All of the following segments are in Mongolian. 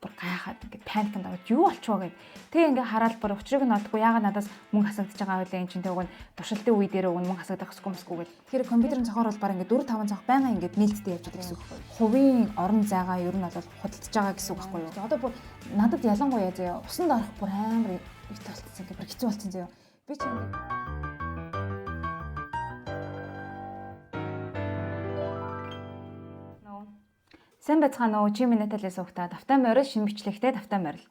бүр гайхаад ингээд паникнд ороод юу болчихоо гэд. Тэгээ ингээ хараад бүр учрыг нь олдохгүй яагаад надаас мөнгө хасагдчихж байгаа байлаа энэ чинь тэг уг нь туршилтын үе дээр уг нь мөнгө хасагдах хэсгүй гэд. Тэгэхээр компьютерын цохоор бол баг ингээ 4 5 цаг байнга ингээд нээлттэй явж байгаа гэсэн үг байхгүй. Хувийн орон зайгаа ер нь бол худалдаж байгаа гэсэн үг байхгүй юу. Одоо бүр надад ялангуяа заяа усанд орох бүр амар их толцсон ингээ бүр хэцүү болцсон заяа. Би ч ингээ сайн байцгаана уу? Чи минь Наталиас угтаа давтай морил шинэ бичлэгтэй давтай морил.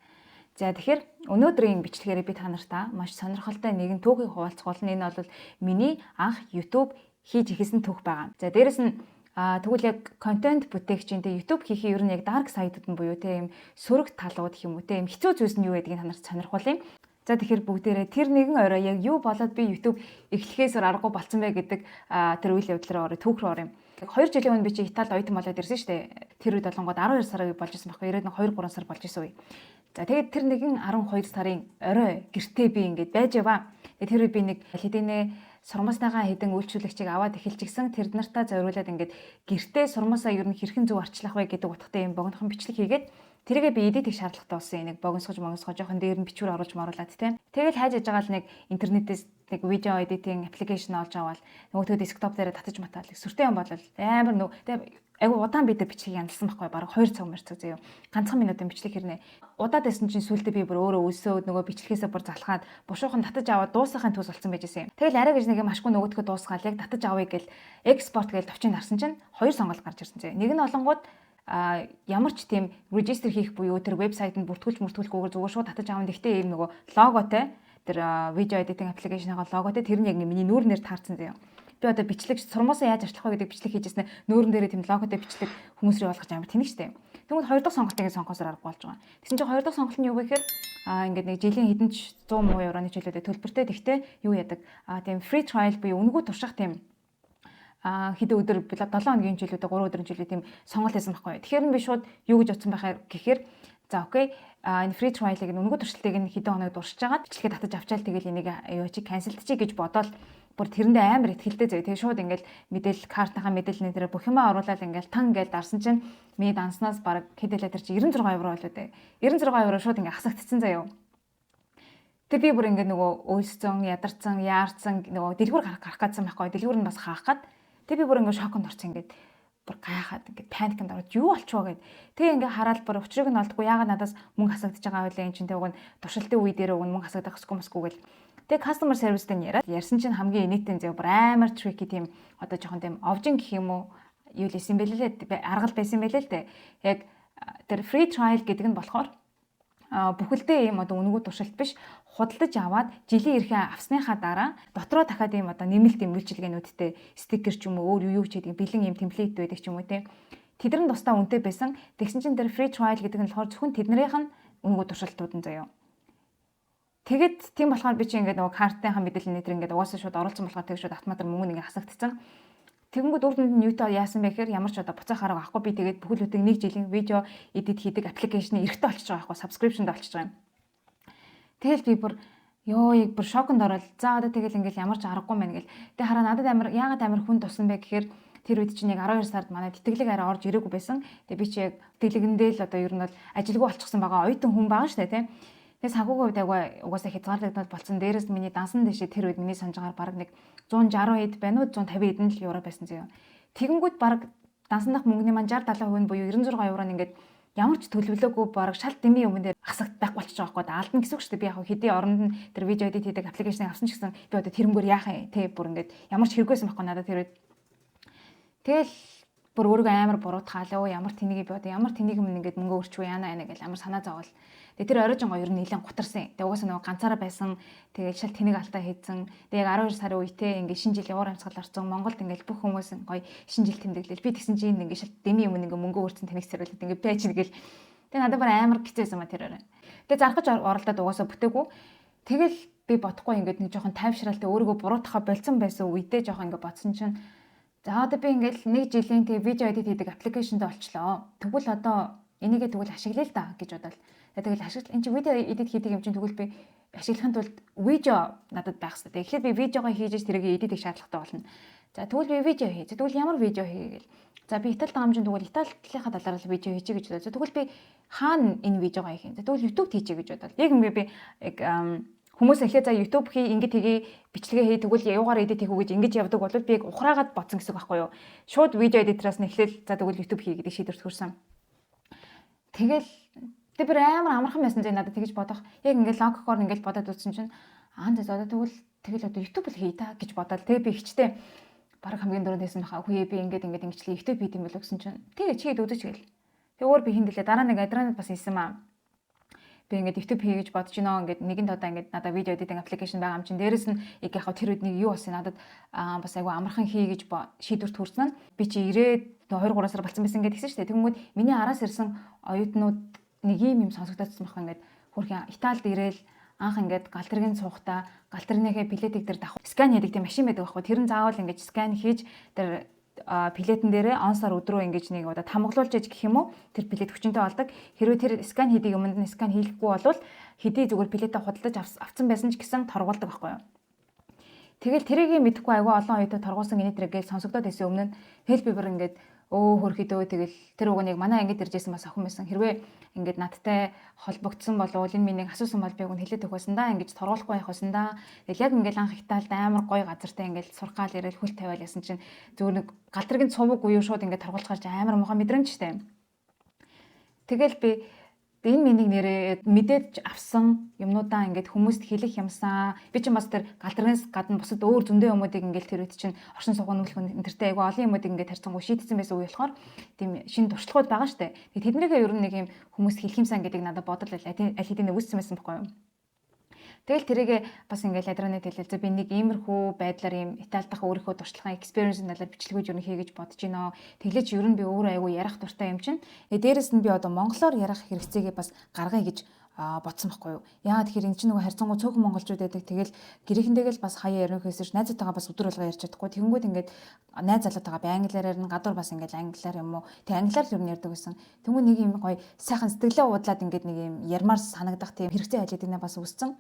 За тэгэхээр өнөөдрийн бичлэгээр би та нартай маш сонирхолтой нэгэн түүхийг хуваалцах болно. Энэ бол миний анх YouTube хийж эхэлсэн түүх байгаа. За дээрэс нь тэгвэл яг контент бүтээгчийн YouTube хийхээ ер нь яг dark side-ууд нь буюу те юм сөрөг талууд гэх юм уу те юм хэцүү зүйлс нь юу гэдгийг та нарт сонирхуулъя. За тэгэхээр бүгдээрээ тэр нэгэн орой яг юу болоод би YouTube эхлэхээс аргагүй болцсон бэ гэдэг тэр үйл явдлаар орой түүх рүү орё. 2 жилийн өмнө би чи Италид оюутан болоод ирсэн шүү дээ. Тэр үед болонгод 12 сар болж исэн байхгүй. Ирээд 2 3 сар болж исэн үе. За тэгээд тэр нэгэн 12 сарын орой гэртээ би ингээд байж яваа. Тэр үед би нэг хэдийнэ сурмасныхаа хэдэн үйлчлүүлэгчийг аваад эхэлж гисэн. Тэр нартаа зориулаад ингээд гэртээ сурмасаа ер нь хэрхэн зөв арчлах вэ гэдэг утгатай юм богинохон бичлэг хийгээд тэргээ би эдит их шаардлагатай болсон. Нэг богиносгож жоохон дээр нь бичвэр оруулж маруулад тийм. Тэгэл хайж яж байгаа л нэг интернетээс нэг видео эдитинг аппликейшн олж аваад нөгөөдөө десктоп дээр татаж матаал сүртэй юм болол амар нөө тэгээ айгу удаан бид бичлэг яналсан байхгүй бараг 2 цаг мөр цаг заяа ганцхан минутын бичлэг хэрнээ удаад байсан чинь сүултээ би бүр өөрөө өлсөөд нөгөө бичлэгээсээ бүр залхаад бушуухан татаж аваад дуусахын тус болсон байжсэн юм. Тэгэл арай гэж нэг юм ашгүй нөгөөдгөө дуусгаал яг татаж авъя гэл экспорт гээл товчийг харсан чинь 2 сонголт гарч ирсэн заяа. Нэг нь олонгууд ямар ч тийм регистр хийх буюу тэр вебсайт нь бүртгүүлгүйгээр зүгээр шууд татаж авах. Гэхдээ ийм нөгөө логотой тэр видео эдитинг аппликейшныхаа логотой тэр нь яг миний нүүр нэр таарсан заяа. Би одоо бичлэг сурмаасаа яаж арчлах вэ гэдэг бичлэг хийжсэн нүүрэн дээрээ тийм логотой бичлэг хүмүүс рүү болгож амар тэнэг штэ. Тэгвэл хоёр дахь сонголтыг сонгохоор аргагүй болж байгаа. Тэгсэн чинь хоёр дахь сонголт нь юу вэ гэхээр ингээд нэг жилийн хэдэн 100 муу евроны чөлөөтэй төлбөртэй. Тэгтээ юу яадаг тийм free trial буюу үнэгүй турших тийм хэдэн өдөр 7 хоногийн жилүүдээ 3 өдрийн жилүүд тийм сонголт хийсэн байхгүй. Тэгэхээр би шууд юу гэж утсан байхаа гэхээр за окей энэ free trial-ыг үнэгүй туршилтыг нь хэдэн хоног дуршиж агаад бичлэгээ татаж авчаал тэгэл энийг юу чи cancelтчих гэж бодоод бүр тэрэндээ амар ихтэлтэй зөө. Тэгээ шууд ингээл мэдээлэл картынхаа мэдээлэлний дээр бүх юмаа оруулаад ингээл тан гээл дарсан чинь миний данснаас баг хэдэлээ тэр чи 96 евро болоо дээ. 96 евро шууд ингээ хасагдчихсан заяа. Тэг би бүр ингээ нөгөө өлсцэн, ядарсан, яарсан нөгөө дэлгүүр гарах гэсэн байхгүй. Дэлгүүр нь бас хаах гад. Тэг би бүр ингээ шоконд орсон ингээд бүр гайхаад ингээд паникнд ороод юу болчихоо гэд. Тэгээ ингээ хараад бүр учрыг нь олдохгүй яагаад надаас мөнгө хасагдаж байгаа байлаа энэ чинь тэг уг нь туршилтын үе дээр уг нь мөнгө хасагдах хэсгүй гэл. Тэгээ customer service-тэй ярьсан чинь хамгийн инээдтэй зөө бүр амар tricky тийм одоо жоохон тийм овжин гэх юм уу юу лээсэн бэлээ аргал байсан байлээ л дээ. Яг тэр free trial гэдэг нь болохоор бүхэлдээ ийм одоо үнэгүй туршилт биш худалдаж аваад жилийн эрхээ авсныхаа дараа дотроо дахиад ийм одоо нэмэлт юм үйлчилгээнүүдтэй стикер ч юм уу өөр юу ч гэдэг бэлэн ийм темплейт байдаг ч юм уу тийм тэдэр нь тусдаа үнэтэй байсан. Тэгсэн чинь тэр free trial гэдэг нь болохоор зөвхөн тэднэрийнх нь үнэгүй туршилтууд нь заяа. Тэгэд тийм болохоор би чи ингээд нөгөө картынхаа мэдээлэл нэтер ингээд угаасаа шууд оруулсан болохоор тэг шууд автоматар мөнгө ингээд хасагдчихсан. Тэгэнгүүт үр дүнд нь юутай яасан бэ гэхээр ямар ч одоо буцаах арга авахгүй би тэгээд бүхэл бүтэн 1 жилийн видео эдит хийдэг аппликейшн эртээ олчихж байгаа байхгүй сабскрипшнд олчихж байгаа юм. Тэгэл би бүр ёо бүр шоконд ороод за одоо тэгэл ингээд ямар ч аргагүй мэн гэл. Тэг хараа надад амар яагаад амар хүн тусан бэ гэхээр тэр үед чинь яг 12 сард манай тэтгэлэг арай орж ирээгүй байсан. Тэг би чи яг тэтгэлэгэндээ л одоо ер нь бол ажилгүй болчихсон байгаа оюутан хүн байгаа шүү дээ тийм. Тэгээ санхүүгийн үед угаасаа хязгаарлагдаад болсон. Дээрээс миний дансан дэшээ тэр үед миний санджаагаар бараг нэг 160 хэд байна уу 150 хэдэн л евро байсан зөө. Тэгэнгүүт бараг дансандах мөнгөний маань 60-70% буюу 96 евро нь ингээд ямар ч төлөвлөөгүй бараг шал дэмий юм дээр хасагд байх болчихж байгаа байхгүй алдна гэсэн үг шүү дээ. Би яг хэдий оронд нь тэр видео эдит хийдэг аппликейшнийг авсан ч гэсэн би одоо тэрнгүүр яах юм те бүр ингээд ямар ч хэрэггүйсэн байхгүй надад тэр үед. Тэгэл бүр өөрийгөө амар буруутгаалаа. Ямар тэнийг би одоо ямар тэнийг юм ингээд мөнгө өрчвөө яана гэж амар санаа зовоол. Тэгээ тэр оройжонгоо ер нь нэлээд гутарсан. Тэгээ угаасаа нөгөө ганцаараа байсан. Тэгээ шал тэнийг алдаа хийсэн. Тэгээ яг 12 сарын үетэй ингээд шинэ жил яваар амьсгал орсон. Монголд ингээд бүх хүмүүс гоё шинэ жил тэмдэглэл. Би тэгсэн чинь ингээд шал дэми юм ингээд мөнгө өрцөн тэнийг сэрүүлээд ингээд байж гэл. Тэгээ надад бүр амар хэцээсэн ма тэр орой. Тэгээ зарах гэж оролдоод угаасаа бүтээгүй. Тэгэл би бодохгүй ингээд нэг жоохон тайвшралтай өөрийгөө буруутахаа болцсон байсан үедээ жоохон ингээд бодсон чинь за одоо би ингээд 1 жилийн тэгээ видео эдит хийдэг аппликейшнд олчлоо. Тэгвэл одоо энийгээ тэгвэл ашиглая л да гэж бодоод тэгэл ашиглал энэ чи видео эдит хийдэг юм чинь тэгвэл би ашиглахын тулд видео надад байх хэрэгтэй. Тэгэхээр би видеогоо хийж тэрийг эдит хийх шаардлагатай болно. За тэгвэл би видео хий. Тэгвэл ямар видео хий гээл. За би Итали даамжин тэгвэл Италийнхаа талаар л видео хийчихье гэж бодсон. Тэгвэл би хаана энэ видеогоо хийх юм. Тэгвэл YouTube хийчихье гэж бодоод. Яг ингээ би яг хүмүүс эхлээ за YouTube хий ингэж хийгээ бичлэгээ хий тэгвэл яугаар edit хийх үү гэж ингэж явдаг бол би яг ухраагаад бодсон гэсэн үг байхгүй юу. Шууд видео эдитороос нь эхлээл за тэгвэл YouTube хий гэдэг шийдвэрт хүрсэн. Тэгэл тэр бүр амар амархан байсан зэ надад тэгэж бодох. Яг ингээл логикоор ингээл бодоод үзсэн чинь за тэгвэл тэгэл одоо YouTube л хий та гэж бодоод тэгээ би ихчтэй бараг хамгийн дөрөнд байсан баха. Үгүй би ингээд ингэчлээ YouTube хийх юм бол гэсэн чинь тэгээ чигээд үзэж гээл. Тэгээ өөр би хиндэлээ дараа нэг адранад бас хийсэн маа. Би ингээд YouTube хий гэж бодож гинөө ингээд нэгэн удаа ингээд надад видео editing application байгаа юм чинь дээрэс нь яг яхав тэр үед нэг юу болсон надад бас айгу амархан хий гэж шийдвэрт хүрсэн нь би чи ирээд 2-3 сар болсон байсан гэдэг гисэн шүү дээ. Тэгмүүд миний араас ирсэн оюутнууд нэг юм сонсогдсон баха ингээд хөрхийн Италид ирээл анх ингээд галтргийн цуухтаа галтрынхээ билетийг тэр давах скан хийдэг тийм машин байдаг байхгүй. Тэр нь заавал ингээд скан хийж тэр билетэн дээрээ он сар өдрөө ингэж нэг удаа тамгалуулж иж гэх юм уу тэр билет хүчинтэй болдог. Хэрвээ тэр скан хийдэг юмд нь скан хийхгүй болвол хэдий зүгээр билетээ худалдаж авсан байсан ч гэсэн торгуулдаг байхгүй юу. Тэгэл тэрийг мэдэхгүй айгүй олон оюутан торгуулсан энэ тэрэг гэж сонсогдоод байсан өмнө нь хэл би бүр ингээд хөрхидөө тэгэл тэр уг нэг манай ангид иржсэн бас охин байсан. Хэрвээ ингээд надтай холбогдсон болвол энэ миний асуусан бол би уг нь хэлээд өгсөн да. Ингэж торгуулахгүй байх байсан да. Тэгэл яг ингээд анх Италид амар гоё газартай ингээд сургаал ирээл хөл тавиал ясан чинь зөвөр нэг галтргийн цувг уу шууд ингээд торгуулж гарч амар муухай мэдрэмжтэй. Тэгэл би энэ миний нэрээ мэдээж авсан юмнуудаа ингээд хүмүүст хэлэх юмсан. Би ч бас тэр галтрагнаас гадна бусад өөр зөндөө юмуудыг ингээд тэр үед чинь оршин сууган нүүлэх энтертэй айгүй олон юмуудыг ингээд тарьцангуй шийдсэн байсан үе болохоор тийм шинэ туршлагууд байгаа штэ. Тэгээд тэднийгээ ер нь нэг юм хүмүүст хэлэх юмсан гэдэг надад бодол аль хэдийн үүссэн байсан байхгүй юу. Тэгэл тэрийгээ бас ингээл адранад хэлээ. За би нэг иймэрхүү байдлаар ийм Итали дахь өөрийнхөө туршлагын experience-ийн талаар бичлэгүүд юу хийгэж бодож байна. Тэглэж ер нь би өөрөө айгүй ярих дуртай юм чинь. Дээрээс нь би одоо монголоор ярих хэрэгцээгээ бас гаргая гэж бодсон байхгүй юу. Яагаад тэгэхээр эн чинь нөгөө харьцангуй цөөхөн монголчууд байдаг. Тэгэл гэрээхэндээ л бас хаяа ярих хэсэж найзуудтайгаа бас өдөр болго ярьж чадахгүй. Тэгэнгүүт ингээд найз залуутайгаа би англиар ярина, гадуур бас ингээд англиар юм уу. Тэг англиар л юм ярьдаг гэсэн. Тэнгүү нэг юм гоё сайхан сэтгэлээ уудлаад ингээд нэг юм ярмаар санагдах тийм хэрэгцээ хажууд энэ бас үүссэн.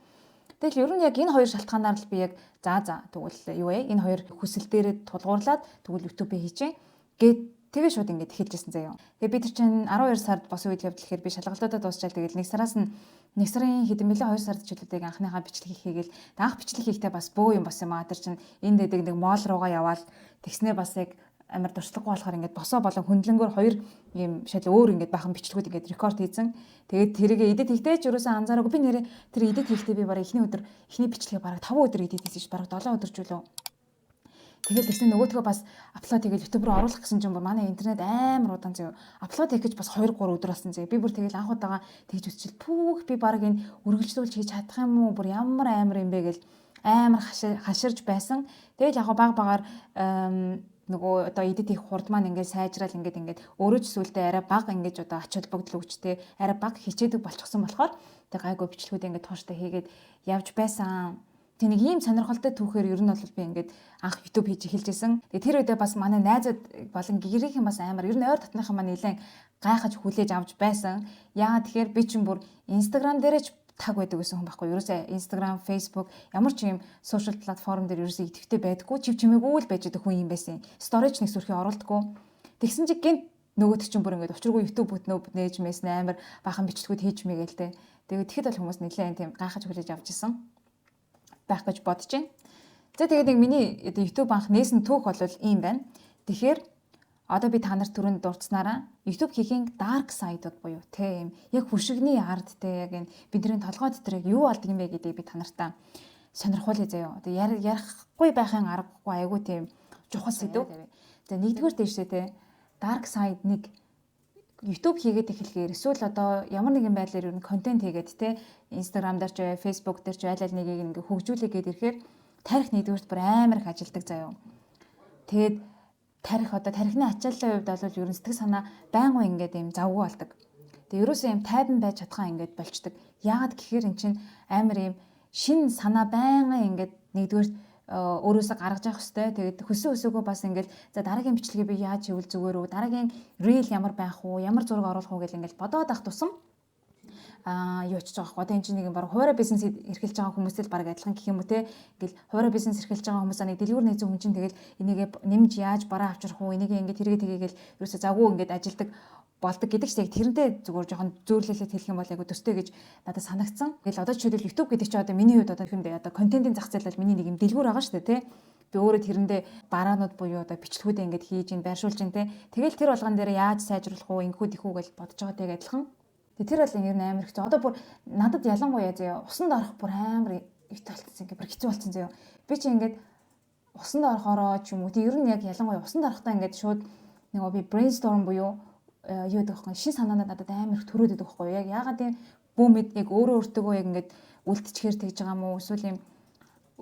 Тэгэл ер нь яг энэ хоёр шалтгаанаар л би яг тэгвэл юу вэ? Энэ хоёр хүсэл дээрээ тулгуурлаад тэгвэл YouTube хийчихье гэд тэгээ шууд ингээд эхэлжсэн заяа. Тэгээ би тэр чинь 12 сард бос үед явдал гэхээр би шалгалтуудаа дуусчаал тэгэл 1 сараас нь 1 сарын хэдэн мөлий 2 сард чөлөөтэйг анхныхаа бичлэг хийгээл анх бичлэг хийхдээ бас бөө юм болсон юм аа. Тэр чинь энэ дэдэг нэг моол руугаа яваал тэгснээ бас яг амар дуршлаггүй болохоор ингээд босоо болон хөндлөнгөөр хоёр юм шал өөр ингээд бахан бичлэгүүд ингээд рекорд хийсэн. Тэгээд тэрийг эдит хийхдээ ч юусэн анзаараагүй. Би нэрээ тэр эдит хийхдээ би бараг эхний бичлэгээ бараг 5 өдөр эдит хийсэн ш бараг 7 өдөр ч үлээ. Тэгээд тэгснэ нөгөөдгөө бас апплод хийгээл YouTube руу оруулах гэсэн чинь бүр манай интернет амар удаан зөө. Апплод хийх гэж бас 2-3 өдөр болсон зөө. Би бүр тэгэл анх удаага тэгж үзчихэл пүүх би бараг энэ үргэлжлүүлж хийж чадах юм уу? Бүр ямар амар юм бэ гэл амар хаширж байсан. Тэгэл яг баг нөгөө одоо эдит хийх хурд маань ингээд сайжраал ингээд өөрөө ч сүултээ арай бага ингээд одоо ач холбогдол өгчтэй арай бага хичээдэг болчихсон болохоор тэг гайгүй бичлэгүүд ингээд тууштай хийгээд явж байсан. Тэг нэг ийм сонирхолтой түүхээр ер нь бол би ингээд анх YouTube хийж эхэлжсэн. Тэг тэр үедээ бас манай найзууд болон гэрийнхэн бас амар ер нь ойр дотныхан маань нэлээд гайхаж хүлээж авч байсан. Яагаад тэгэхээр би чинь бүр Instagram дээрээ ч таг байдаг гэсэн хүн байхгүй. Ерөөсөө Instagram, Facebook ямар ч юм сошиал платформ дээр ерөөсөө идэвхтэй байдаггүй. Чимээгүй л байж байгаа хүн юм байсан. Storage нэг сүрхий оруулдаггүй. Тэгсэн чинь гинт нөгөөд чинь бүр ингээд учиргүй YouTube бүтнөө нээж мэйсэн амар бахан бичлэгүүд хийж мэйгээл тэ. Тэгээд тэгэхэд бол хүмүүс нэлээд тийм гайхаж хүлээж авч исэн байх гэж бодож байна. За тэгээд нэг миний YouTube анх нээсэн түүх бол ийм байна. Тэгэхээр одоо би та нарт түрүүнд дурдсанараа YouTube хийхийн dark side-уд буюу тийм яг хүшигний ард те яг энэ бидний толгой дотор яг юу болдог юм бэ гэдгийг би та нартай сонирхуулъя заяа. Одоо ярихгүй байхын аргагүй айгу тийм чухал сэдв. За нэгдүгээр дэшээ те dark side нэг YouTube хийгээд эхлэхээр эсвэл одоо ямар нэгэн байдлаар ер нь контент хийгээд те Instagram дээр ч Facebook дээр ч аль нэгийг ингээ хөгжүүлээгээд ирэхээр тарих нэгдүгээрт бүр амар их ажилдаг заяа. Тэгээд тарихны ачааллын хувьд бол ер нь сэтгэл санаа байнга ингээд юм завгүй болдог. Тэгээ ерөөсөө юм тайван байж чадхаа ингээд болчдөг. Яагаад гэхээр эн чинь амар юм шин санаа байнга ингээд нэгдүгээр өөрөөсөө гаргаж явах хэрэгтэй. Тэгээд хөсөөгөө бас ингээд за дараагийн бичлэгээ би яаж хийвэл зүгээр үү? Дараагийн reel ямар байх уу? Ямар зураг оруулах уу гэл ингээд бодоод ах тусам юу очиж байгаа хөө. Одоо энэ чинь нэг баг хуваарь бизнес эрхэлж байгаа хүмүүстэй л баг адилхан гэх юм уу те. Ингээл хуваарь бизнес эрхэлж байгаа хүмүүс нэг дэлгүүр нэгэн хүн чинь тэгэл энийг нэмж яаж бараа авчрах уу, энийг ингээд хэрэгэ тэгээгээл ерөөсө завгүй ингээд ажилдаг болдог гэдэг чинь яг тэрнтэй зүгээр жоохон зөөрлөлөд хэлэх юм бол яг төстэй гэж надад санагдсан. Тэгэл одоо жишээлбэл YouTube гэдэг чинь одоо миний хувьд одоо хүндээ одоо контентын зах зээл бол миний нэг юм дэлгүүр байгаа шүү дээ тий. Би өөрөө тэрэндээ бараанууд буюу одоо бичлэгүүдээ ингээд хийж ин байршуулж ин тий. Тэгэл тэр болгон дээр яаж сайжруулах уу, ингэхүү тэхүү гэж бодож байгаатай адилхан. Тэр бол ер нь амар хэцүү. Одоо бүр надад ялангуяа зөө усанд орох бүр амар ит болчихсон ингээд бүр хэцүү болчихсон зөө. Би чи ингээд усанд орохороо ч юм уу тий ер нь яг ялангуяа усанд орохдоо ингээд шууд нэг би brainstorm буюу юу гэдэг вэ? Шин санаанууд надад амар их төрөөд байдаг байхгүй юу? Яг яагаад тийм бүүмэд яг өөрөө өөртөөгөө яг ингээд үлдчихээр тэгж байгаа мó эсвэл юм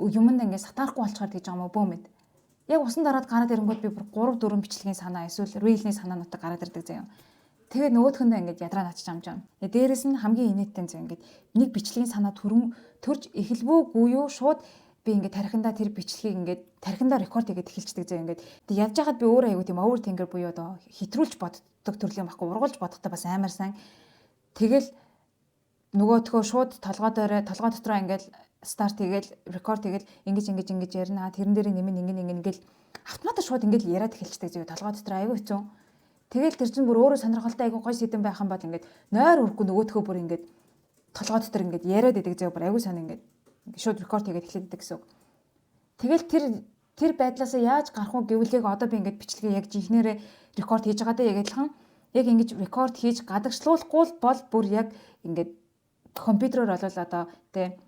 юмд ингээд сатаарахгүй болчихоор тэгж байгаа мó бүүмэд. Яг усан дараад гараад ирэнгүүт би бүр 3 4 бичлэгийн санаа эсвэл real-ийн санаануудтай гараад ирдэг заяа. Тэгээд нөгөөхөндөө ингээд ядраа начиж амжаа. Дээрээс нь хамгийн инээдтэй заяа ингээд нэг бичлэгийн санаа төрж эхэлбүүгүй юу шууд би ингээд тархиндаа тэр бичлэгийг ингээд тархиндаа рекорд хийгээд эхэлчихдэг заяа ингээд. Тэг явж хахад би өөрөө аягүй тийм overthinker буюу одоо хэтрүүлж боддог төрлийн байхгүй ургуулж бодохтой бас амар сайн. Тэгэл нөгөөдхөө шууд толгой дотроо ингээд старт хийгээл рекорд хийгээл ингэж ярина. Тэрэн дээр нэмэн ингээл автоматар шууд ингээд яриад эхэлчихдэг заяа толгой дотроо аягүй хэцүү. Тэгэл тэр чинь бүр өөрөө сонирхолтой аягүй гоё сэдэн байх юм бол ингээд нойр өрөхгүй нөгөөдхөө бүр ингээд толгой дотор ингээд яриад идэг заяа бүр аягүй сайн ингээд шууд рекорд хийгээд эхлэдэг гэсэн үг. Тэгэл тэр байдлаасаа яаж гарах уу гэвэл яг одоо би ингээд бичлэгээ яг жинхнээрээ рекорд хийж байгаа даа яг адилхан. Яг ингэж рекорд хийж гадагшлуулахгүй бол бүр яг ингээд компьютероор болол одоо тэ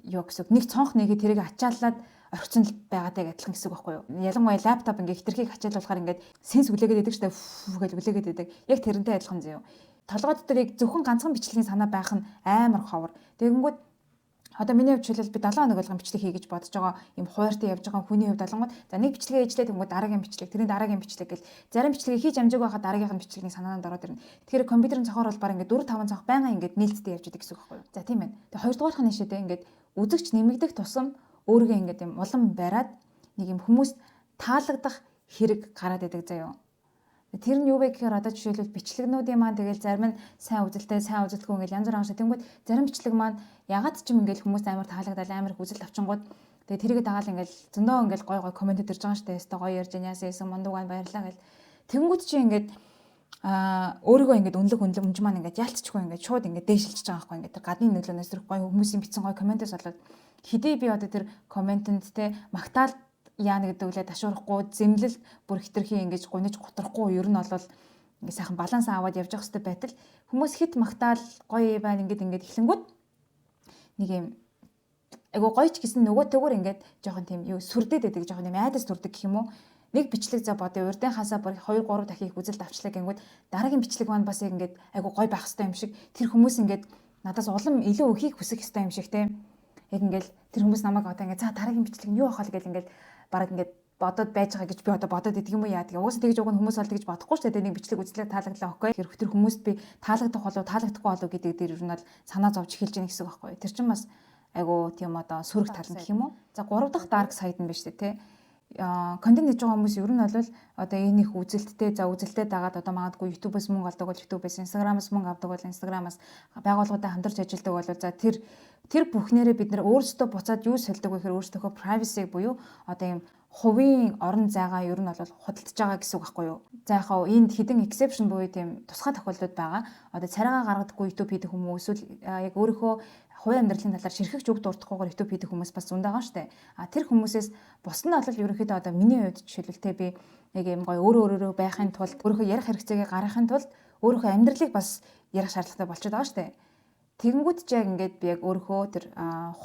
юу гэсэн нэг цонх нэгээ тэрийг ачааллаад орхисон байгаадаа адилхан гэсэн үг байхгүй юу. Ялангуяа лаптоп ингээд хитрхийг ачаалуулахаар ингээд сенс үлээгээд идэг штэ гэж үлээгээд идэг. Яг тэрнтэй адилхан зөө. Толгой дотор яг зөвхөн ганцхан бичлэгийн санаа байх нь амар ховор. Тэгэнгүүт одоо миний хувьд жишээлбэл би 7 хоног болгон бичлэг хий гэж бодож байгаа юм хууртай явж байгаа хүний хувьд олонгод за нэг бичлэгээ ээжлээ тэнгууд дараагийн бичлэг тэрний дараагийн бичлэг гэл зарим бичлэгийг хийж амжаагүй байхад дараагийнх нь бичлэгийн санаанд ороод ирнэ. Тэгэхээр компьютерийн цохоор бол баг ингээд 4 5 цонх байнга ингээд нээлттэй явж идэг гэсэн үг байхгүй юу. За тийм байна. Тэгээ хоёрдугаарх нь шидэ ингээд үзэгч нэмэгдэх тусам өөрийгөө ингээд юм улам бариад нэг юм хүмүүст таалагдах хэрэг гараад идэг заяа. Тэр нь юу вэ гэхээр одоо жишээлбэл бичлэгнүүдийн маань тэгэл зарим нь сайн үзэлтэй, сайн үзэлтгүй ингээл янз бүр аашаа. Тэнгүүд зарим бичлэг маань ягаад ч юм ингээл хүмүүс амар таалагдал амар их үзэлт авчингууд тэгээ тэрийг дагаал ингээл зөндөө ингээл гой гой комент ирж байгаа штэ. Өстө гоё ярьж яасан яасан мундаг байна баярлаа гэл. Тэнгүүд чи ингээд өөрийгөө ингээд үнэлэг маань ингээд яалтчихгүй ингээд шууд ингээд дээшилж байгаа байхгүй ингээд тэр гадны нөлөөнөөс тэр гоё хүмүүсийн бичсэн гоё комментээс болоод хэдий би одоо тэр комментэнд те магтаал яана гэдэг үлээ ташуурахгүй зэмлэл бүр хитрхи ингэж гуниж гутрахгүй ер нь бол ингээ сайхан баланс аваад явж явах хэрэгтэй байтал хүмүүс хит магтаал гоё байна ингээд эхлэнгүүд нэг юм айгу гоёч гэсэн нөгөөтэйгөр ингээд жоохон тийм юу сүрдээд байдаг жоохон юм айдас сүрдэг гэх юм уу нэг бичлэг за бодё урдын хасаа бүр 2 3 дахин их үзэлт авчлаа гэнгүүт дараагийн бичлэг маань бас яг ингээд айгу гоё байх хэрэгтэй юм шиг тэр хүмүүс ингээд надаас улам илүү өхийг хүсэх хэрэгтэй юм шиг те яг ингээд тэр хүмүүс намайг одоо ингээд за дараагийн бичлэг нь юу авах вэ гэл ингээд бараг ингээд бодоод байж байгаа гэж би одоо бодоод идэг юм уу яа тэгээ уусаа тэгж уг нь хүмүүс бол тэгж бодохгүй шүү дээ нэг бичлэг үзлээ таалагдлаа охой тэр хүмүүст би таалагдах болов таалагдахгүй болов гэдэг дээр ер нь бол санаа зовж эхэлж байгаа гэсэн үг байхгүй тэр чинь бас айгу тийм одоо сөрөг тал нь гэх юм уу за 3 дахь dark side нь биш үү те контент хийж байгаа хүмүүс ер нь бол одоо энэ их үзэлттэй за үзэлттэй дагаад одоо магадгүй YouTube-ээс мөнгө олдог бол YouTube-ээс Instagram-аас мөнгө авдаг бол Instagram-аас байгууллагуудаа хамтарч ажилладаг бол за тэр бүхнээрээ бид нэр өөрсдөө буцаад юу сольдог вэ гэхээр өөрсдийнхөө privacy буюу одоо юм хувийн орон зайгаа ер нь бол худалдаж байгаа гэсэн үг байхгүй юу. За яхаа энд хідэн exception буюу тийм тусгай тохиолдлууд байгаа. Одоо царайгаа гаргадаггүй YouTube хийдэг хүмүүс эсвэл яг өөрийнхөө хувийн амьдралын талаар ширхэгч үг дуртахгүйгээр YouTube хийдэг хүмүүс бас зунд байгаа штэ. Тэр хүмүүсээс бус нь бол ерөнхийдөө одоо миний хувьд жишээлбэл би яг юм гоё өөрөө байхын тулд өөрийнхөө ярих хэрэгцээгээ гаргахын тулд өөрийнхөө амьдралыг бас ярих шаардлагатай болчиход байгаа штэ. Тэгэнгүүт ч яг ингээд би яг өөрийнхөө тэр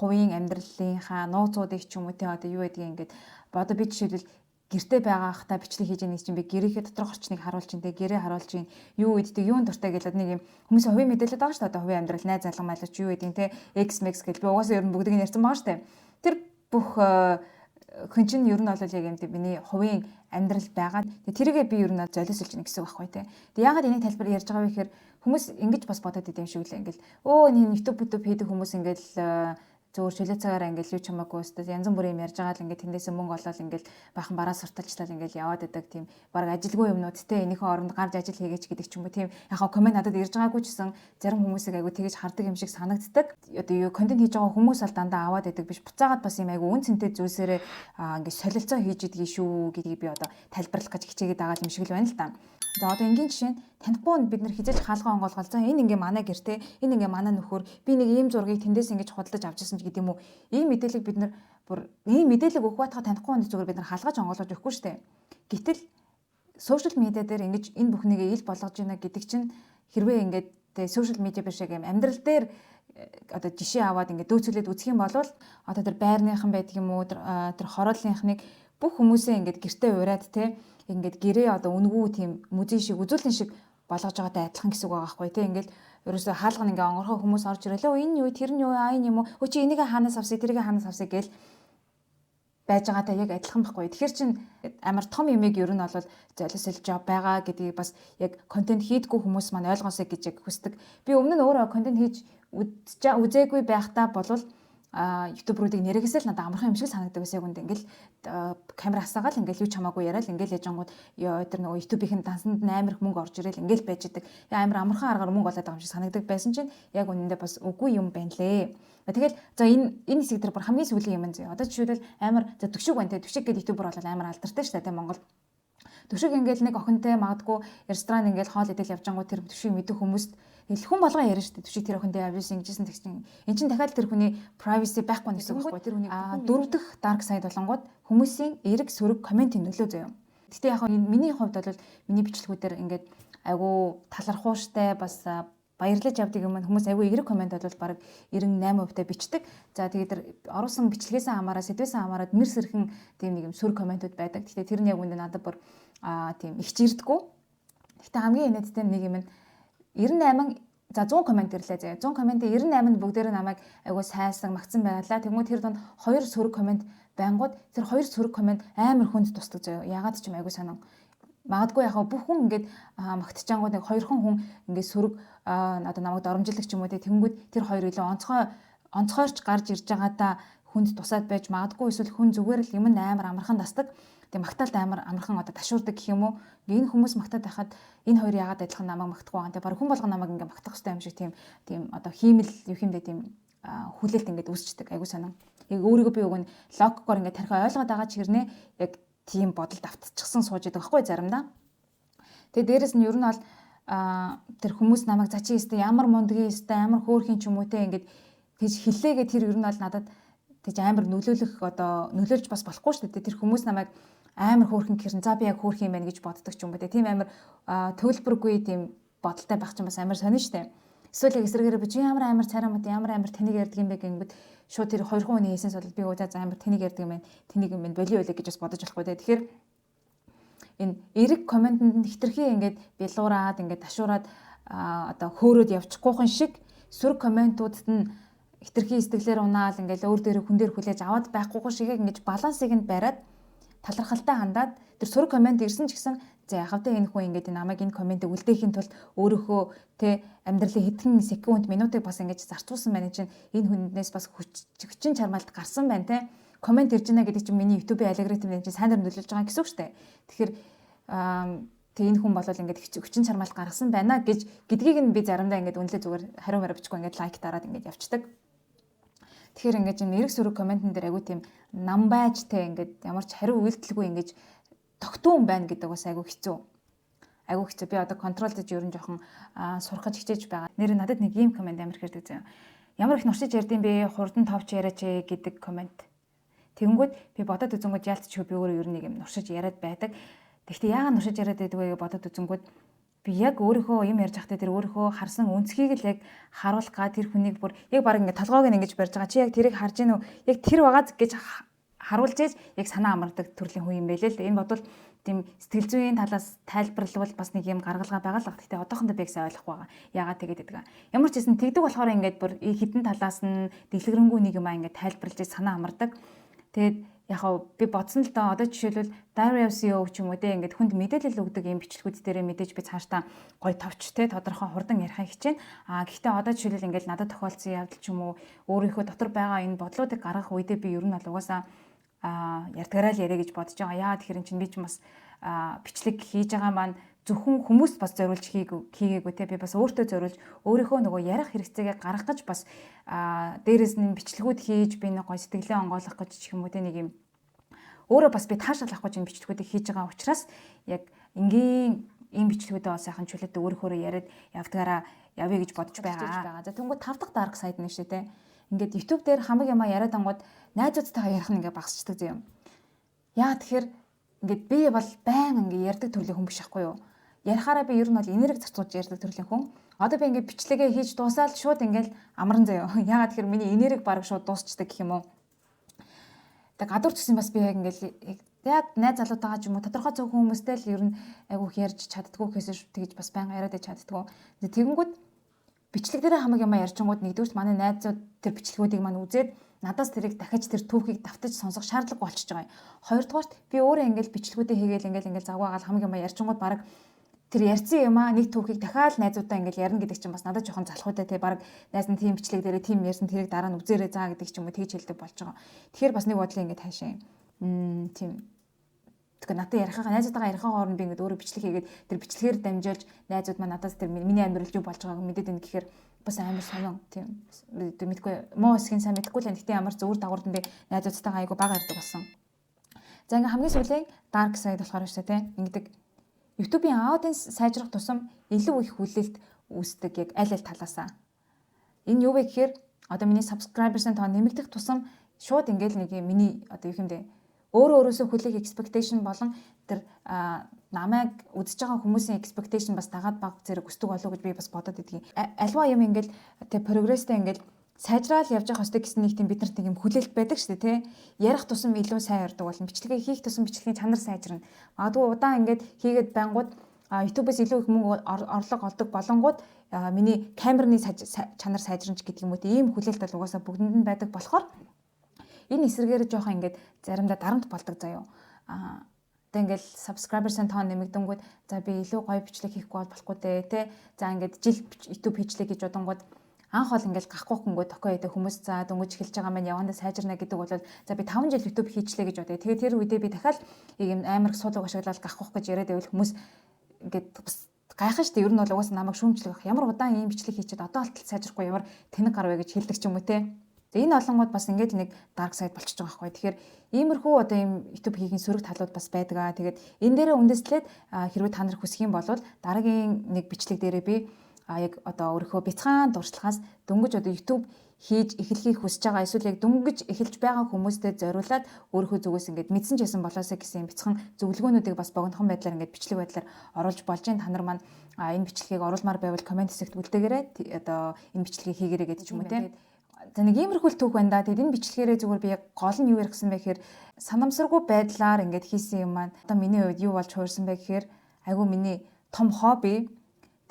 хувийн амьдралынхаа нууцуудыг ч юм уу те одоо юу гэдгийг ингээд бодо би жишээлбэл гэртээ байгаахтаа бичлэг хийж байгаа чинь би гэрийнхээ доторх орчныг харуулж ин тэ гэрээ харуулж ин юу иддэг юун дуртай гэдэг нэг юм хүмүүсийн хувийн мэдээлэл байгаа шүү дээ одоо хувийн амьдрал найз залган майлч юу гэдгийг тэ X-Max гэж би угаасаа ер нь бүгдийг нь ярьсан байгаа шүү дээ тэр бүх хүн чинь ер нь бол яг юм тэ миний хувийн амьдрал байгаа тэрийгээ би ер нь золиослж ийн гэсэн үг байхгүй тэ ягаад энийг тайлбар ярьж байгаа вэ гэхээр хүмүүс ингэж бас бодоод идэв юм шиг үлээ ингээл өө энэ YouTube хийдэг хүмүүс ингээл зөвөр чөлөө цагаараа ингээл юу ч хамаагүй өстэй янз бүрийн юм ярьж байгаа л ингээд тэндээсээ мөнгө олоод ингээл бахан бараа сурталчлал ингээл яваад байдаг тийм баг ажилгүй юмнууд те энийхээ оронд гарч ажил хийгээч гэдэг ч юм уу тийм яг комент надад ирж байгаагүй ч гэсэн зарим хүмүүсийг айгу тэгэж хардаг юм шиг санагддаг. Одоо юу контент хийж байгаа хүмүүс бол дандаа аваад байдаг биш буцаагаад бас юм айгу үн цэнтэй зүйлсээрээ ингээд солилцоо хийж идэгий шүү гэдгийг би одоо тайлбарлах гэж хичээгээд байгаа юм шиг л байна л да. За одоо энгийн жишээ нь танихгүй бид нар хизээж хаалгаа онгоолгол за энэ ингээ манай гэрте энэ ингээ манай нөхөр би нэг ийм зургийг тэндээс ингэж худалдаж авчихсан ч гэдэг юм уу ийм мэдээлэл бид нар бүр ийм мэдээлэл өгөх байтугай танихгүй хүн зүгээр бид нар хаалгаж онгоолгож өгөхгүй шүү дээ. Гэтэл сошиал медиа дээр ингэж энэ бүхнийг ил болгож байна гэдэг чинь хэрвээ ингээд сошиал медиа биш яг юм амьдрал дээр одоо жишээ аваад ингээд дөөцөлөд үзэх юм бол одоо тэр байрныхан байдаг юм уу тэр хорооллынхныг бүх хүмүүсээ ингээд гэртээ ураад те ингээд гэрээ одоо үнгүү тийм музей шиг үзүүлэн шиг болгож байгаатай адилхан гэсэн үг байгаа байхгүй тийм ингээд ерөөсөө хаалга ингээ онгорхоо хүмүүс орж ирэлээ энэ юу тэр нь юу энэ юм уу чи энийг хаанаас авсыг тэрийг хаанаас авсыг гээл байж байгаатай яг адилхан байхгүй. Тэгэхээр чин амар том юмыг ер нь бол золиосол job байгаа гэдгийг бас яг контент хийдгүү хүмүүс маань ойлгоосэй гэж яг хүсдэг. Би өмнө нь өөрөө контент хийж үзээгүй байхдаа болвол YouTube руудыг нэрэгэсэл надад амархан юм шиг санагддаг байсан. Яг үнд ингээл камер асаагаал ингээл юу ч хамаагүй яриад ингээл яжангууд тэр нөгөө YouTube-ийн дансанд амар их мөнгө орж ирэл ингээл байж идэг. Амар амархан аргаар мөнгө олоод байгаа юм шиг санагддаг байсан чинь яг үнэндээ бас үгүй юм байна лээ. Тэгэл за энэ хэсэг дээр бүр хамгийн сүүлийн юм зэ. Одоо жишээлбэл амар за төвшиг байна те. Төвшиг гэдэг YouTuber бол амар алдартай шүү дээ Монголд. Төвшиг ингээл нэг охинтой магадгүй ресторан ингээл хоол идэл явжангууд тэр төвшиг мэдэх хүмүүст хүн болгоо ярьж штэ төвшиг тэр охиндээ абьюс ингэжсэн тэгсэн. Эн чин дахиад тэр хүний privacy байхгүй гэсэн үг байхгүй. Тэр хүний дөрөв дэх dark side болонгууд хүмүүсийн эрэг сөрөг комментийн нөлөө зөө юм. Гэтэ яг миний хувьд бол миний бичлэгүүдээр ингээд айгу талархууштай бас баярлаж авдаг юм хүмүүс айгүй эрэг комент бол баг 98% та бичдэг. За тэгээд тэр оруулсан бичлэгээс хамаараа сэдвээс хамаараа нэр сэрхэн тийм нэг юм сүр комментууд байдаг. Гэтэ тэр нь яг үндэ надад бүр тийм их чирдэггүй. Гэтэ хамгийн инээдтэй нэг юм нь 98 за 100 комент ирлээ заяа. 100 комментийн 98-нд бүгдээр намайг айгүй сайсан магтсан байлаа. Тэгмээ тэр донд 2 сүрэг коммент байнгут тэр 2 сүрэг коммент амар хүнд тусдаг заяа. Ягаад ч юм айгүй санаа. Магадгүй яхаа бүх хүн ингээд магтчихангууд нэг 2 хүн ингээд сүрэг одоо намайг доромжилдаг ч юм уу тэгэнгүүт тэр хоёр илүү онцгойрч гарч ирж байгаадаа хүнд тусаад байж магадгүй эсвэл хүн зүгээр л юм амар амархан дасдаг. Тэгээ магтаалд амар амархан одоо ташуурдаг гэх юм уу. Энэ хүмүүс магтаад байхад энэ хоёр яагаад адилхан намайг магтахгүй байгаа. Тэгээ баг хүн болгон намайг ингээд магтах хэрэгтэй юм шиг тийм одоо хиймэл юу юмдээ тийм хүлээлт ингээд үүсчдэг. Айгу санаа. Яг өөрийгөө би өгөн логикоор ингээд тархи ойлгоод байгаа ч хэрнээ яг тийм бодолд автчихсан сууж идэг байхгүй заримдаа. Тэгээ дээрэс нь ер нь бол тэр хүмүүс намайг за чи өстө ямар мундгийн өстө амар хөөрхийн ч юм уу те ингээд тийж хилээгээ тэр ер нь бол надад тийж амар нөлөөлж бас болохгүй шүү дээ. Тэр хүмүүс намайг амар хөөрхөн гэрэн за би яг хөөрх юм байна гэж боддог ч юм уу те. Тийм амар төвлөргүй тийм бодолтой байх ч бас амар сонин шүү дээ. Эсвэл яг эсрэгээрээ би чи ямар амар царай мод ямар амар тэнийг ярьдаг юм бэ гэнгэд шууд тэр 2 хүний хийсэнс бол би за амар тэнийг ярьдаг юм байна. Тэнийг юм байна болио болио гэж бас бодож болохгүй те. Тэгэхээр энэ эрэг комментэнд хитрхи ингээд бэлуураад ингээд ташуураад одоо хөөрөөд явчихгүйхэн шиг сүрэг комментуудад нь хитрхи сэтгэлээр унаал ингээд өөр дээр хүн дээр хүлээж аваад байхгүйхэн шиг ингээд балансыг нь бариад талархалтай хандаад тэр сүрэг коммент ирсэн ч гэсэн за яхав тэ энэ хүн ингээд намайг энэ комментиг үлдээхийн тулд өөрөөхөө тэ амьдралын хэдхэн секунд минутыг бас ингээд зарцуулсан байна чинь энэ хүнээс бас хүчин чармаалт гарсан байна те коммент ирж байна гэдэг чинь миний YouTube-ийн алгоритм чинь сайнаар нөлөөлж байгаа гэсэн үг шүү дээ. Тэгэхээр тэг энэ хүн бол ингээд хүчин чармаалт гаргасан байна гэдгийг нь би заримдаа ингээд үнэлээ зүгээр хариу мараа бичихгүй ингээд лайк дараад ингээд явцдаг. Тэгэхээр ингээд юм эрэг сүрэг комментэн дээр айгүй тийм нам байж те ингээд ямар ч хариу үйлдэлгүй ингээд тогтуун байна гэдэг бас айгүй хэцүү. Айгүй хэцүү. Би одоо контрол гэж ерөн жоохон сурахж хичээж байгаа. Нэр надад нэг ийм коммент амар хэрдэг заяа. Ямар их нуршиж ярьдیں۔ бэ? Хурдан товч яриач гэдэг коммент. Тэгэнгүүт би бодоод үзэнгүүт яалтч би өөрөө ер нь нэг юм нуршиж яриад байдаг. Тэгэхдээ яагаад нуршиж яриад байдаг вэ гэж бодоод үзэнгүүт би яг өөрийнхөө юм ярьж байхдаа тэр өөрийнхөө харсан үнцгийг л яг харуулах га тэр хүнийг бүр яг баг ингээд толгойг нь ингэж барьж байгаа. Чи яг тэрийг харж гинөө? Яг тэр байгааз гэж харуулж ийж яг санаа амардаг төрлийн хүн юм байлээ л. Энэ бодвол тийм сэтгэл зүйн талаас тайлбарлавал бас нэг юм гаргалгаа байгаа л баг. Гэхдээ одоохондоо би их сайн ойлгохгүй байгаа. Яагаад тэгээд гэдэг. Ямар ч хэсэн тэгдэг болохоор ингээд бүр хідэн талаас нь дэлгэрэнгүй нэг юм аа ингээд тайлбарлаж санаа амардаг. Тэгээд яг би бодсон л доо одоо жишээлбэл Diary of CEO ч юм уу те ингээд хүнд мэдээлэл өгдөг юм бичлэгүүд дээрээ мэдээж би цаашдаа гоё товч те тодорхой хурдан ярихаа хичээнэ. Гэхдээ одоо жишээлбэл ингээд надад тохиолдсон явдал ч юм уу өөрийнхөө дотор байгаа энэ бодлуудыг гаргах үедээ би ер нь бол угаасаа ярьдгараа л яриа гэж бодож байгаа. Яа тэгэхээр чинь би ч бас бичлэг хийж байгаа маань зөвхөн хүмүүст бас зориулж хийгээгүй те би бас өөртөө зориулж өөрийнхөө нөгөө ярих хэрэгцээгээ гаргах гэж бас дээрээс нь бичлэгүүд хийж би нэг гоё сэтгэлээ онгойлгох гэж ч юм уу те нэг юм өөрөө бас би таашаал авах гэж энэ бичлэгүүдийг хийж байгаа учраас яг энгийн ийм бичлэгүүдээ бас сайхан чөлөөтэй өөрөөрөө яриад явдгаараа явъя гэж бодож байгаа. За тэнгуү 5 дахь dark side нь шүү те. Ингээд YouTube дээр хамаг юмаа яриад ангууд найзуудтайгаа ярих нь ингээд багасчдаг юм. Яа тэгэхээр ингээд би бол байн ингээд ярьдаг төрлийн хүн биш байхгүй юу? Ярихаараа би ер нь бол энерги зарцуулж ярьдаг төрлийн хүн. Одоо би ингээд бичлэгээ хийж дуусаад шууд ингээд амран заяа. Яагаад тэгэхээр миний энерги баг шууд дуусчдаг гэх юм уу? Тэг гадуур гэсэн бас би яг ингээд яг найз залуутайгаа ч юм уу тодорхой зөвхөн хүмүүстэй л ер нь айгүйх ярьж чаддгүй гэхээс тэгж бас байн яриад чаддгүй. Тэгэнгүүт бичлэг дээр хамаг юм ярьчингууд нэгдүгürt манай найзууд тэр бичлэгүүдийг маань үзээд надаас тэрийг дахиж тэр түүхийг давтаж сонсох шаардлага болчихж байгаа юм. Хоёрдугаарт би өөрөө ингээл бичлэгүүдээ хийгээл ингээл завгаагаал хамаг юм ярьчингууд баг тэр ярьсан юм аа нэг түүхийг дахиад найзуудаа ингээл ярина гэдэг чинь бас надад жоохон залхуутай тий баг найз нь тийм бичлэг дээрээ тийм ярьсан тэрийг дараа нь үзээрэй заа гэдэг ч юм уу тэгж хэлдэг болж байгаа. Тэгэхээр бас нэг бодлоо ингээд хаашаа тийм тэгэхээр надад ярихаа найзуудтайгаа ярихаа хооронд би ингээд өөрөө бичлэг хийгээд тэр бичлэгээр дамжуулж найзууд маань надаас тэр миний амьдрал юу болж байгааг мэдээд байна гэхээр бас амар сонин тийм мэдгүй муу хэсгийн сайн мэдгүй л энэ гэхдээ ямар зөвөр дагавард би найзуудтайгаа айгу бага ярьдаг болсон. За ингээд хамгийн сүүлийн dark side болохоор шүү дээ ингээд YouTube-ийн аудиенс сайжрах тусам илүү их хүлээлт үүсдэг яг аль талаасаа. Энэ юу вэ гэхээр одоо миний subscribers-ын тоо нэмэгдэх тусам шууд ингээд нэг миний одоо юу юм бэ өөрөөсөө хүлээх expectation болон тэр намайг үзэж байгаа хүмүүсийн expectation бас дагаад баг зэрэг өсдөг болов уу гэж би бас бодоод идэгий. Альва юм ингээд тэр прогресстэй ингээд сайжраал явж явах хөстэй гэсэн нэг тийм биднэрт нэг юм хүлээлт байдаг шүү дээ тий. Ярих тусам илүү сайн ярддаг болно. Бичлэгээ хийх тусам бичлэгийн чанар сайжирна. Магадгүй удаан ингээд хийгээд байнгут YouTube-ээс илүү их мөнгө орлого олдог болонгууд миний камерны чанар сайжирч гэдэг юм уу тийм хүлээлт бол угаасаа бүгдэнд нь байдаг болохоор энэ эсрэгээр жоохон ингээд заримдаа дарамт болдог заяо. Тэг ингээл subscribers-ын тоо нэмэгдэнгүүд за би илүү гоё бичлэг хийхгүй бол болохгүй дээ тий. За ингээд жил YouTube хийчлээ гэж бодонгууд анх бол ингээл гахгүй тохио идэх хүмүүс за дөнгөж эхэлж байгаа маань явандаа сайжирна гэдэг бол за би 5 жил YouTube хийчлээ гэж бодъё. Тэгээд тэр үедээ би дахиад ийм амар суулгаг ашиглаад гахгүй гэж яриад байвал хүмүүс ингээд бас гайхах штэ ер нь бол угаасаа намайг шүүмжлэх ямар удаан ийм бичлэг хийчихэд одоо алтал сайжрахгүй ямар тэнэг гар вэ гэж хэлдэг ч юм уу те. Энэ олонгууд бас ингээд нэг dark side болчихж байгаа байхгүй. Тэгэхээр иймэрхүү одоо ийм YouTube хийхин сөрөг талууд бас байдаг аа. Тэгээд энэ дээрээ үндэслээд хэрвээ та нар хүсэх юм бол дараагийн нэг бичлэг дээрээ би яг одоо өөрийнхөө бяцхан дурслагаас дөнгөж одоо YouTube хийж эхлэхийг хүсэж байгаа эсвэл яг дөнгөж эхэлж байгаа хүмүүстэй зориулаад өөрийнхөө зүгээс ингээд мэдсэн ч байсан болоосаа гэсэн бяцхан зөвлөгөөнүүдийг бас богинохон байдлаар ингээд бичлэг байдлаар оруулж болж гин та нар маань энэ бичлэгийг оруулмаар байвал комент хэсэгт үлдээгээрэй одоо энэ бичлэгийг хийгээрэй гэдэг ч юм уу тийм. За нэг иймэрхүүл түүх байна да. Тэгэд энэ бичлэгээрээ зүгээр би яг гол нь юу ярихсан бэ гэхээр санамсаргүй байдлаар ингээд хийсэн юм маань одоо миний хувьд юу болж хуурсан бэ гэхээр айгүй миний том хобби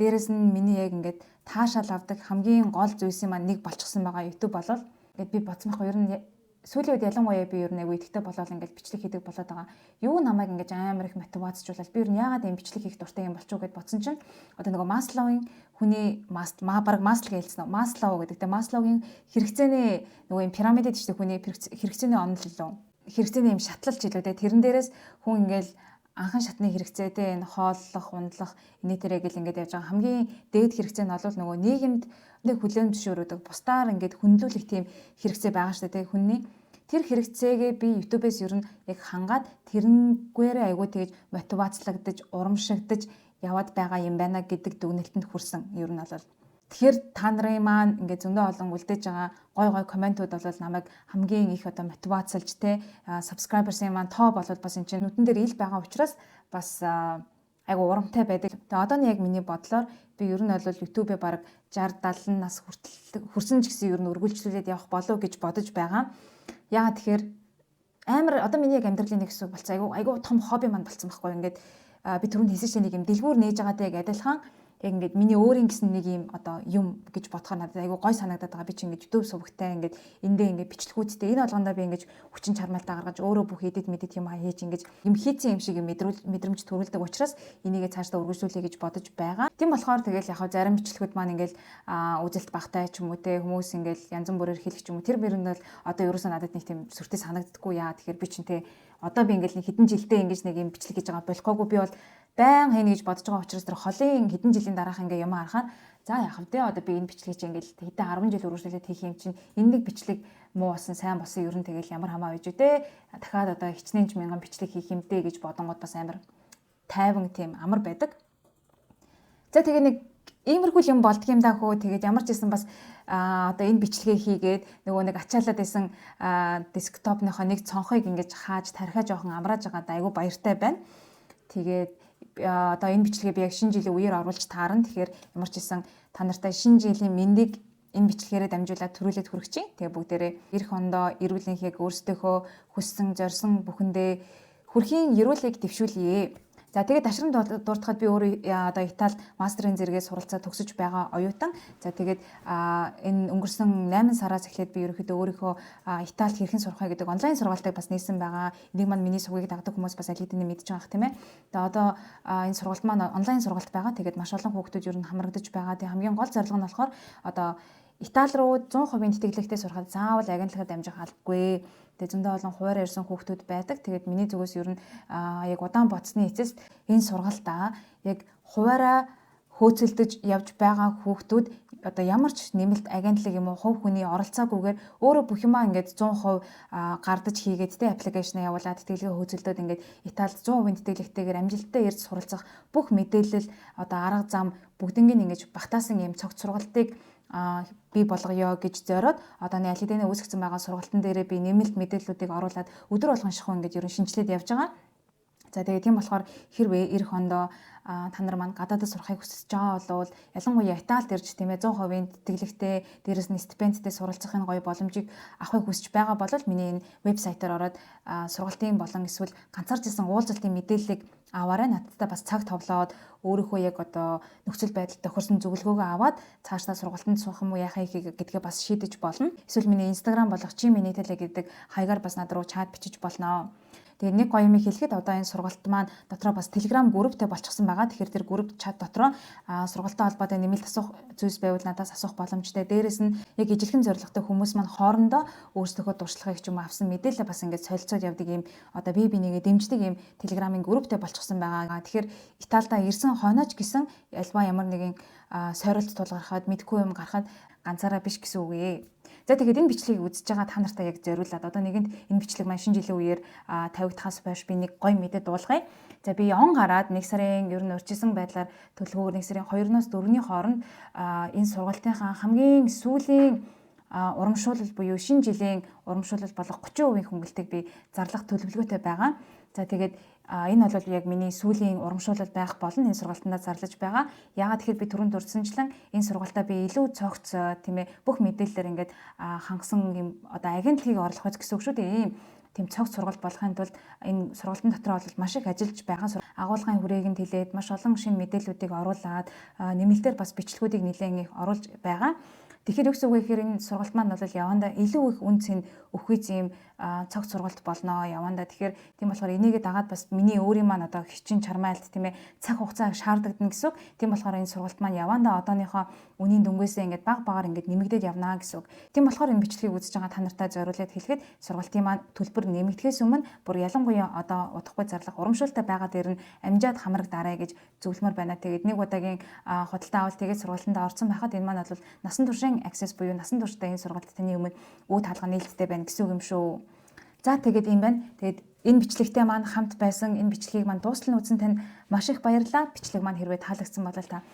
дээрэс нь миний яг ингээд таашаал авдаг хамгийн гол зүйлс маань нэг болчихсон байгаа YouTube болол ингээд би бодсон байхгүй ер нь сүүлийн үед ялангуяа би ер нь айгүй идэвхтэй болол ингээд бичлэг хийдэг болоод байгаа. Юу намайг ингээд амар их мотивацжуулаад би ер нь яагаад энэ бичлэг хийх дуртай юм болчих уу гэд бодсон чинь одоо нөгөө Маслоугийн хүний баг Маслог хэлсэн нь Маслоу гэдэг. Тэгээ Маслоугийн хэрэгцээний нөгөө юм пирамидад ичдэг хүний хэрэгцээний онол илүү. Хэрэгцээний юм шатлалч илүү те. Тэрэн дээрээс хүн ингээд анхан шатны хэрэгцээтэй энэ хооллох, ундлах, инээтерэ гэл ингээд явж байгаа хамгийн дээд хэрэгцээ нь бол нөгөө нийгэмд нэг хүлээн зөвшөөрөдөг бусдаар ингээд хүндлүүлэх тийм хэрэгцээ байгаа шүү дээ хүний. Тэр хэрэгцээгээ би YouTube-ээс ер нь яг хангаад тэрнгээрээ айгүй тэгж мотивацлагдаж, урамшигдаж яваад байгаа юм байна гэдэг дүгнэлтэнд хүрсэн. Ер нь бол тэгэхээр та нарын маань ингээд зөндөө олон үлдээж байгаа гой комментууд бол намайг хамгийн их одоо мотивацлж те subscribers-ийн маань тоо болол бас энэ чинь нүдэн дээр ил байгаа учраас бас айгу урамтай байдаг. Тэгээ одоо нь яг миний бодлоор би ер нь бол YouTube-ээ баг 60 70 нас хүртэл хүрсэн ч гэсэн ер нь үргэлжлүүлээд явах болов гэж бодож байгаа. Яагаад тэгэхээр амар одоо миний яг амьдралын нэг хэсэг болцсон айгу том хобби маань болцсон байхгүй ингээд би түрүүнд хэлсэн чинь нэг юм дэлгүүр нээж байгаа даа адилхан яг ингээд миний өөрийн гэсэн нэг юм одоо юм гэж бодохоор надад айгүй гой санагдаад байгаа. Би чи ингээд YouTube сувагтай ингээд эндээ ингээд бичлэгүүдтэй энэ болгондоо би ингээд хүчин чармайлтаа гаргаж өөрөө бүх эдит мэдит юм хийж ингээд юм хийцэн юм шиг мэдрэмж төрүүлдэг учраас энийгээ цаашдаа үргэлжлүүлэе гэж бодож байгаа. Тийм болохоор тэгэл яг зарим бичлэгүүд маань ингээд үзэлт багтай ч юм уу те хүмүүс ингээд янз бүрээр хэлэх ч юм уу тэр мөрөнд бол одоо ерөөсөө надад нэг тийм сүртэй санагддаггүй яа. Тэгэхээр би чинь те одоо би ингээд нэг хэдэн жилдээ ингээд нэг юм бичлэг хийж байгаа болохгүйгүй би бол байн хийнэ гэж бодож байгаа учраас тэр холын хэдэн жилийн дараах ингээ юм харахаар за яах вэ одоо би энэ бичлэгийг чинь ингээл хэдэн 10 жил үргэлжлүүлээд хийх юм чинь энэ нэг бичлэг муу болсон сайн болсон ер нь тэгэл ямар хамаа байж үдэ дахиад одоо хичнээн ч мянган бичлэг хийх юмдээ гэж бодонгууд бас амар тайван тийм амар байдаг. За тэгээ нэг иймэрхүү юм болдгийм даа хөө тэгээд ямар ч байсан бас одоо энэ бичлэгээ хийгээд нөгөө нэг ачаалаад байсан десктопныхоо нэг цонхыг ингэж хааж тархиа жоохон амрааж байгаа айгу баяртай байна. Тэгээд одоо энэ бичлэгээ би яг шинэ жилийн үеэр оруулж таарна. Тэгэхээр ямар ч хэлсэн та нартай шинэ жилийн мэндийг энэ бичлэгээрээ дамжуулаад төрүүлээд хүргэж чинь. Тэгээ бүгдээрээ эх ондоо эрүүл энхийг өөрсдийнхөө хүссэн зорьсон бүхэндээ хүрхийн эрүүлийг дэвшүүлье. За тэгээд ташрам дуртахад би өөрөө одоо Итали мастерын зэрэгээ суралцаа төгсөж байгаа оюутан. За тэгээд энэ өнгөрсөн 8 сараас эхлээд би ерөөхдөө өөрийнхөө Италид хэрхэн сурах вэ гэдэг онлайн сургалтыг бас нээсэн байгаа. Энийг маань миний сугийг дагдаг хүмүүс бас аль хэдийн мэдж байгаа тийм ээ. Тэгээд одоо энэ сургалт маань онлайн сургалт байгаа. Тэгээд маш олон хүүхдүүд ер нь хамрагдаж байгаа. Тэгээд хамгийн гол зорилго нь болохоор одоо Итали руу 100% тэтгэлэгтэй сурахад заавал агентлагаар дамжих албагүй. Тэгээ зөндөө олон хуваарь ирсэн хүүхдүүд байдаг. Тэгээд миний зүгээс ер нь яг удаан боцны эцэст энэ сургалтаа яг хуваараа хөөцөлдөж явж байгаа хүүхдүүд одоо ямар ч нэмэлт агентлаг юм уу хувь хүний оролцоогүйгээр өөрөө бүх юмаа ингээд 100% гардаж хийгээд тэ аппликейшн явуулаад тэтгэлгээ хөөцөлдөөд ингээд Италид 100% тэтгэлэгтэйгээр амжилттай ярьж суралцах бүх мэдээлэл одоо арга зам бүгднийг ингэж багтаасан юм цогц сургалтыг би болгоё гэж зориод одоо аль хэдийн үүсгэсэн байгаа сургалтын дээрээ би нэмэлт мэдээллүүдийг оруулаад өдөр болгон шахуу ингэж ерөн шинжилээд явж байгаа. За тэгээ тийм болохоор хэрвээ эх ондоо та нар маань гадаадд сурахыг хүсэж байгаа бол ялангуяа Италид ирж тийм ээ 100% тэтгэлэгтэй дээрээс нь стипендтэй суралцахын гоё боломжийг авахыг хүсэж байгаа бол миний энэ вебсайтаар ороод сургалтын болон эсвэл ганцаарч исэн уулзалтын мэдээллийг аваарай. Надтай бас цаг товлоод өөрийнхөө яг одоо нөхцөл байдал тохирсон зөвлөгөөгөө аваад цаашдаа сургалтанд суух юм уу яахаа гэдгээ бас шийдэж болно. Эсвэл миний Instagram болох Chimini Tele гэдэг хаягаар бас над руу чат бичиж болно. Тэгээ нэг гоё юм хэлэхэд одоо энэ сургалт маань дотроо бас Telegram групптэй болчихсон байгаа. Тэгэхээр тэр групп чат дотроо сургалттай холбоотой нэмэлт асуух зүйлс байвал надаас асуух боломжтой. Дээрээс нь яг ижилхэн зорилготой хүмүүс маань хоорондоо өөрсдийнхөө дуршлагыг ч юм авсан мэдээлэл бас ингээд солилцоод явдаг юм одоо бие бинийгээ дэмждэг юм Telegram-ын групптэй болчихсон байгаа. Тэгэхээр Италидаа ирсэн хойноч гисэн альва ямар нэгэн сорилт тулгархад мэдгүй юм гарахад ганцаараа биш гэсэн үг ээ. За тэгээд энэ бичлэгийг үзэж байгаа та нартай яг зориулаад одоо нэгэнд энэ бичлэг маань шинэ жилийн үеэр тавигдахаас хойш би нэг гоё мэдээ дуулгая. За би он гараад 1 сарын ер нь урьдчилсан байдлаар төлөвлөгөөр 1 сарын 2-оос 4-ний хооронд энэ сургалтынхаа хамгийн сүүлийн урамшуулал буюу шинэ жилийн урамшуулал болох 30% хөнгөлтийг би зарлах төлөвлөгөөтэй байгаа. За тэгээд энэ бол яг миний сүүлийн урамшуулал байх болно. Энэ сургалтандаа зарлаж байгаа. Яагаад тэгэхээр би түрүүнд дурдсанчлан энэ сургалтаа би илүү цогц тийм ээ бүх мэдээлэлээр ингээд хангасан юм одоо агентлагийг орлох гэсэн үг шүү дээ. Тийм цогц сургалт болохын тулд энэ сургалтын дотор бол маш их ажиллаж байгаа. Агуулгын хүрээг нь тэлээд маш олон шинэ мэдээллүүдийг оруулаад нэмэлтээр бас бичлэгүүдийг нэлээд их оруулж байгаа. Тэгэхээр юу гэсэн үг вэ гэхээр энэ сургалт маань бол явандаа илүү их үн цэн өгөх юм цогц сургалт болно явандаа. Тэгэхээр тийм болохоор энийгээ дагаад бас миний өөрийн маань одоо хичин чармайлт тийм ээ цаг хугацаа шаардагдана гэсэн үг. Тийм болохоор энэ сургалт маань явандаа одооныхоо үнийн дөнгөөсөө ингээд баг багаар ингээд нэмэгдээд явна гэсэн үг. Тийм болохоор энэ бичлэгийг үзэж байгаа та нартай зориулаад хэлэхэд сургалтын маань төлбөр нэмэгдэхээс өмнө бүр ялангуяа одоо удахгүй зарлах урамшуултай байгаа дээр нь амжаад хамрагдаарай гэж зөвлөмөр байна. Тэгээд нэг удаагийн худалдаа авалт тэгээд сургалтанд орсон байхад энэ маань бол насан туршийн access буюу насан туршдаа энэ сургалт таны өмнө үе таалга нээлттэй байна гэсэн үг юм шүү. За тэгээд юм байна. Тэгээд энэ бичлэгтэй маань хамт байсан энэ бичлэгийг маань дуустал нь үзсэн танд маш их баярлалаа. Бичлэг маань хэрвээ таалагдсан бол та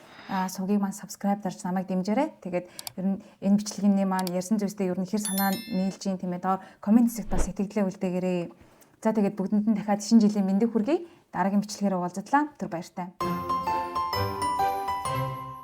сувгийг маань subscribe дарж намайг дэмжээрэй. Тэгээд ер нь энэ бичлэгийн маань ярьсан зүйлстэй ер нь хэр санаа нийлж ийн тийм ээ доор комент хэсэгт бас сэтгэлдээ үлдээгээрэй. За тэгээд бүгдэнд нь дахиад шинэ жилийн мэндийг хүргэе. Дараагийн бичлэгээр уулзтлаа. Түр баяртай.